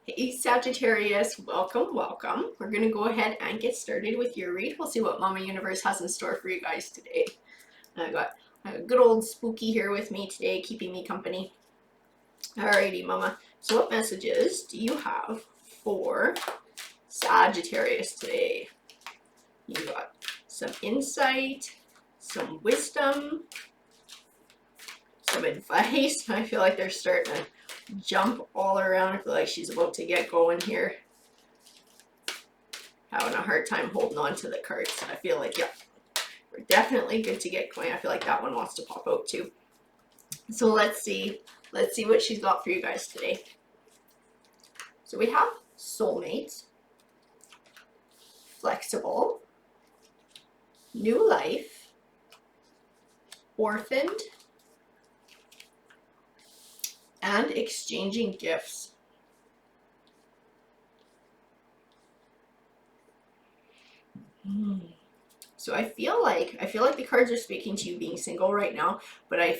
Hey Sagittarius, welcome, welcome. We're going to go ahead and get started with your read. We'll see what Mama Universe has in store for you guys today. I got a good old Spooky here with me today, keeping me company. Alrighty, Mama. So what messages do you have for Sagittarius today? You got some insight, some wisdom, some advice. I feel like they're starting to jump all around. I feel like she's about to get going here. Having a hard time holding on to the cards. I feel like, yeah, we're definitely good to get going. I feel like that one wants to pop out too. So let's see what she's got for you guys today. So we have soulmate, flexible, new life, orphaned, and exchanging gifts. So I feel like the cards are speaking to you being single right now, but I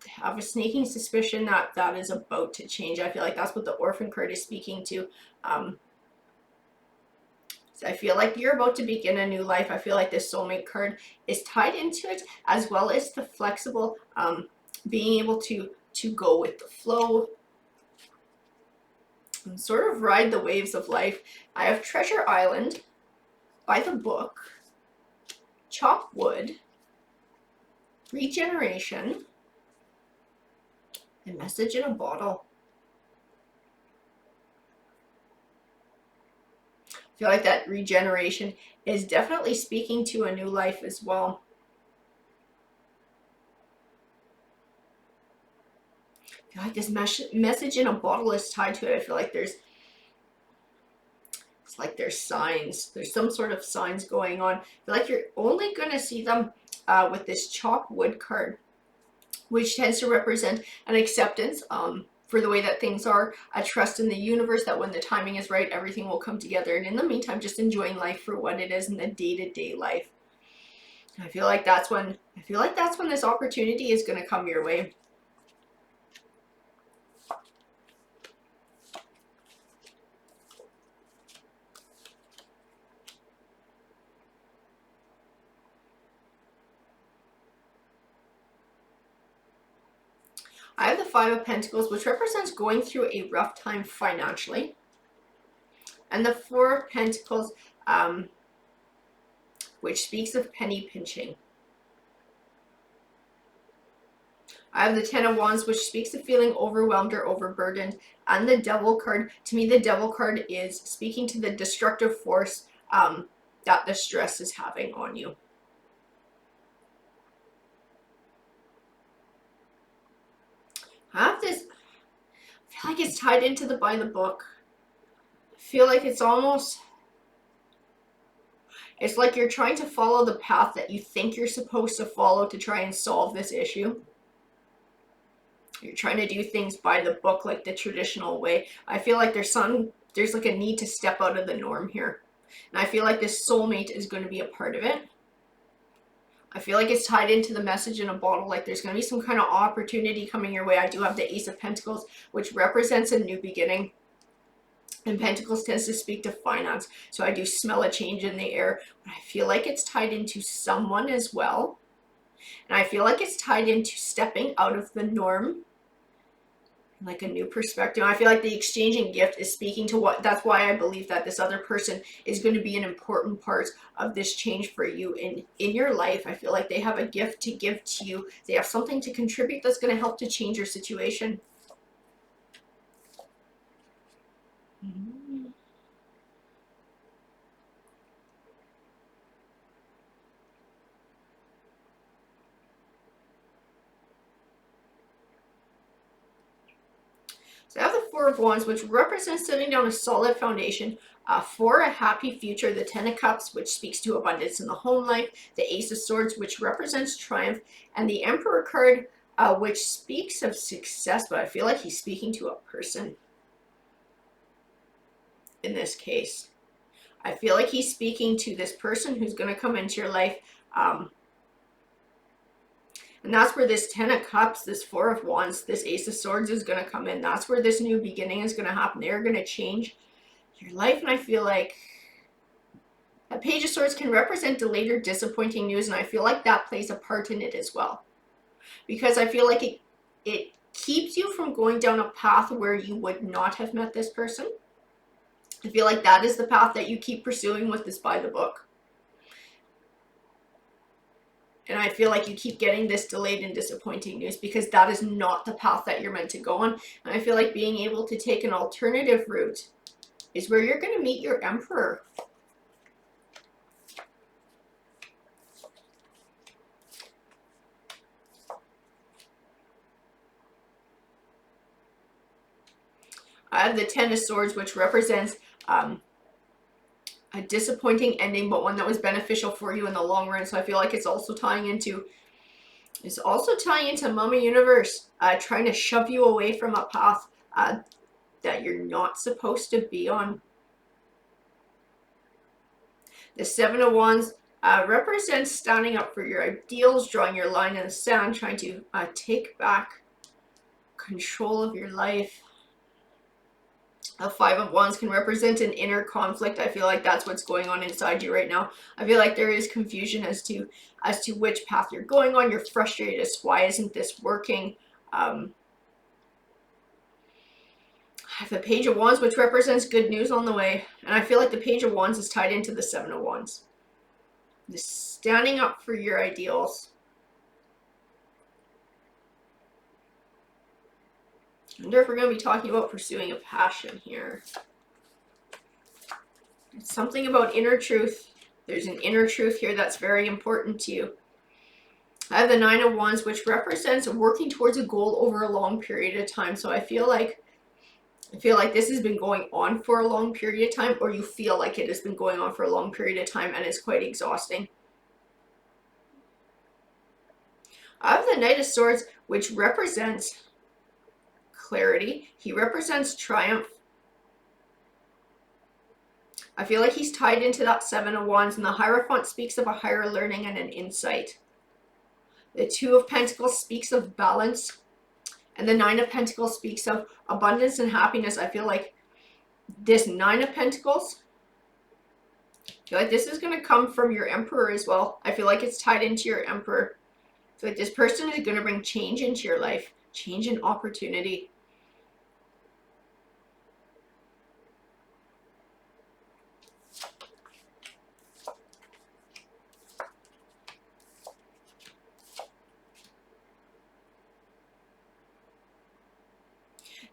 have a sneaking suspicion that that is about to change. I feel like that's what the orphan card is speaking to. So I feel like you're about to begin a new life. I feel like this soulmate card is tied into it, as well as the flexible, being able to go with the flow and sort of ride the waves of life. I have Treasure Island, By the Book, Chop Wood, Regeneration, and Message in a Bottle. I feel like that regeneration is definitely speaking to a new life as well. I feel like this message in a bottle is tied to it. I feel like there's signs. There's some sort of signs going on. I feel like you're only going to see them with this Chop Wood card, which tends to represent an acceptance for the way that things are, a trust in the universe that when the timing is right, everything will come together. And in the meantime, just enjoying life for what it is in the day-to-day life. I feel like that's when this opportunity is going to come your way. I have the Five of Pentacles, which represents going through a rough time financially. And the Four of Pentacles, which speaks of penny pinching. I have the Ten of Wands, which speaks of feeling overwhelmed or overburdened. And the Devil card, to me, the Devil card is speaking to the destructive force that the stress is having on you. I have this, I feel like it's tied into the By the Book. I feel like it's like you're trying to follow the path that you think you're supposed to follow to try and solve this issue. You're trying to do things by the book, like the traditional way. I feel like there's like a need to step out of the norm here. And I feel like this soulmate is going to be a part of it. I feel like it's tied into the message in a bottle, like there's going to be some kind of opportunity coming your way. I do have the Ace of Pentacles, which represents a new beginning. And Pentacles tends to speak to finance. So I do smell a change in the air. But I feel like it's tied into someone as well. And I feel like it's tied into stepping out of the norm. Like a new perspective. I feel like the exchanging gift is speaking to what, that's why I believe that this other person is going to be an important part of this change for you in your life. I feel like they have a gift to give to you. They have something to contribute that's going to help to change your situation. So I have the Four of Wands, which represents setting down a solid foundation for a happy future. The Ten of Cups, which speaks to abundance in the home life. The Ace of Swords, which represents triumph. And the Emperor card, which speaks of success, but I feel like he's speaking to a person in this case. I feel like he's speaking to this person who's going to come into your life. And that's where this 10 of Cups, this 4 of Wands, this Ace of Swords is going to come in. That's where this new beginning is going to happen. They're going to change your life. And I feel like a Page of Swords can represent delayed or disappointing news. And I feel like that plays a part in it as well. Because I feel like it keeps you from going down a path where you would not have met this person. I feel like that is the path that you keep pursuing with this by the book. And I feel like you keep getting this delayed and disappointing news because that is not the path that you're meant to go on. And I feel like being able to take an alternative route is where you're going to meet your Emperor. I have the 10 of Swords, which represents a disappointing ending, but one that was beneficial for you in the long run. So I feel like it's also tying into Mama Universe, trying to shove you away from a path that you're not supposed to be on. The 7 of Wands represents standing up for your ideals, drawing your line in the sand, trying to take back control of your life. A 5 of Wands can represent an inner conflict. I feel like that's what's going on inside you right now. I feel like there is confusion as to which path you're going on. You're frustrated as to why isn't this working. I have the Page of Wands, which represents good news on the way. And I feel like the Page of Wands is tied into the 7 of Wands. Just standing up for your ideals. I wonder if we're going to be talking about pursuing a passion here. It's something about inner truth. There's an inner truth here that's very important to you. I have the 9 of Wands, which represents working towards a goal over a long period of time. So I feel like this has been going on for a long period of time, or you feel like it has been going on for a long period of time and it's quite exhausting. I have the Knight of Swords, which represents clarity. He represents triumph. I feel like he's tied into that 7 of Wands, and the Hierophant speaks of a higher learning and an insight. The 2 of Pentacles speaks of balance, and the 9 of Pentacles speaks of abundance and happiness. I feel like this 9 of Pentacles, I feel like this is going to come from your Emperor as well. I feel like it's tied into your Emperor. I feel like this person is going to bring change into your life, change and opportunity.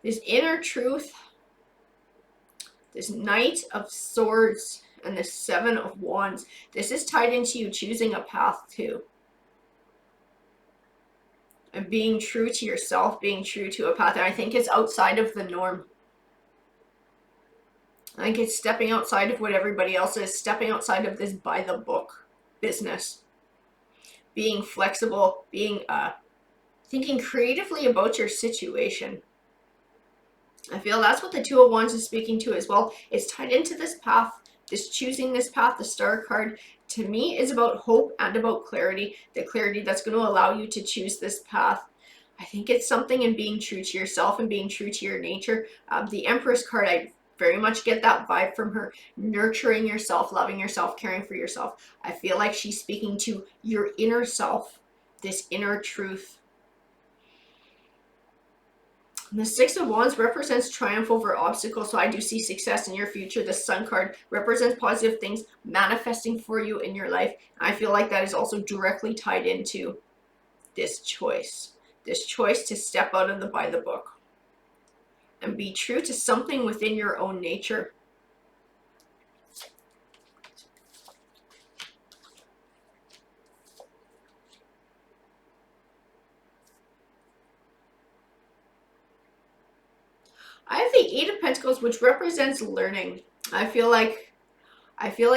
This inner truth, this Knight of Swords, and the 7 of Wands, this is tied into you choosing a path too. And being true to yourself, being true to a path. And I think it's outside of the norm. I think it's stepping outside of what everybody else is, stepping outside of this by the book business. Being flexible, being thinking creatively about your situation. I feel that's what the 2 of Wands is speaking to as well. It's tied into this path, this choosing this path. The Star card to me is about hope and about clarity. The clarity that's going to allow you to choose this path. I think it's something in being true to yourself and being true to your nature. The Empress card, I very much get that vibe from her. Nurturing yourself, loving yourself, caring for yourself. I feel like she's speaking to your inner self, this inner truth. The 6 of Wands represents triumph over obstacles, so I do see success in your future. The Sun card represents positive things manifesting for you in your life. I feel like that is also directly tied into this choice to step out of the by the book and be true to something within your own nature. I have the 8 of Pentacles, which represents learning. I feel like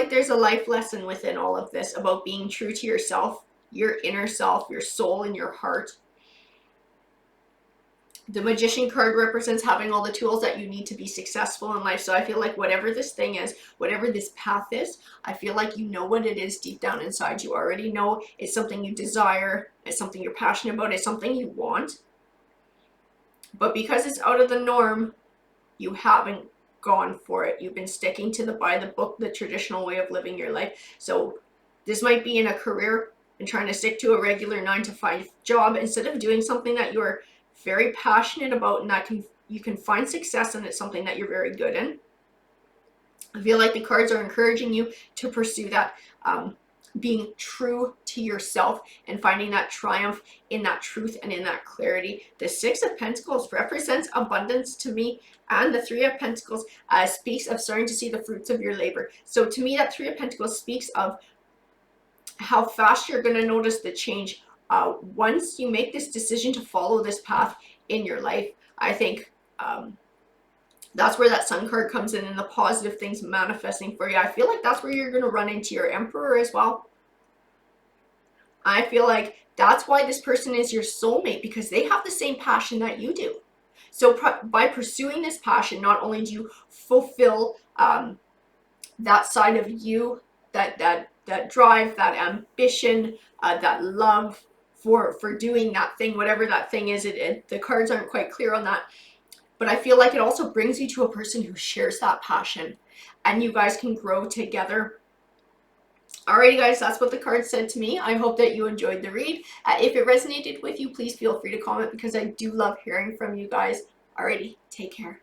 there's a life lesson within all of this about being true to yourself, your inner self, your soul, and your heart. The Magician card represents having all the tools that you need to be successful in life. So I feel like whatever this thing is, whatever this path is, I feel like you know what it is deep down inside. You already know it's something you desire, it's something you're passionate about, it's something you want. But because it's out of the norm, you haven't gone for it. You've been sticking to the by the book, the traditional way of living your life. So this might be in a career and trying to stick to a regular 9-to-5 job instead of doing something that you're very passionate about and that you can find success in. It's something that you're very good in. I feel like the cards are encouraging you to pursue that, being true to yourself and finding that triumph in that truth and in that clarity. The Six of Pentacles represents abundance to me, and the Three of Pentacles speaks of starting to see the fruits of your labor. So to me, that Three of Pentacles speaks of how fast you're going to notice the change once you make this decision to follow this path in your life. I think that's where that Sun card comes in and the positive things manifesting for you. I feel like that's where you're going to run into your Emperor as well. I feel like that's why this person is your soulmate, because they have the same passion that you do. So by pursuing this passion, not only do you fulfill that side of you, that drive, that ambition, that love for doing that thing, whatever that thing is. The cards aren't quite clear on that. But I feel like it also brings you to a person who shares that passion and you guys can grow together. Alrighty guys, that's what the card said to me. I hope that you enjoyed the read. If it resonated with you, please feel free to comment because I do love hearing from you guys. Alrighty, take care.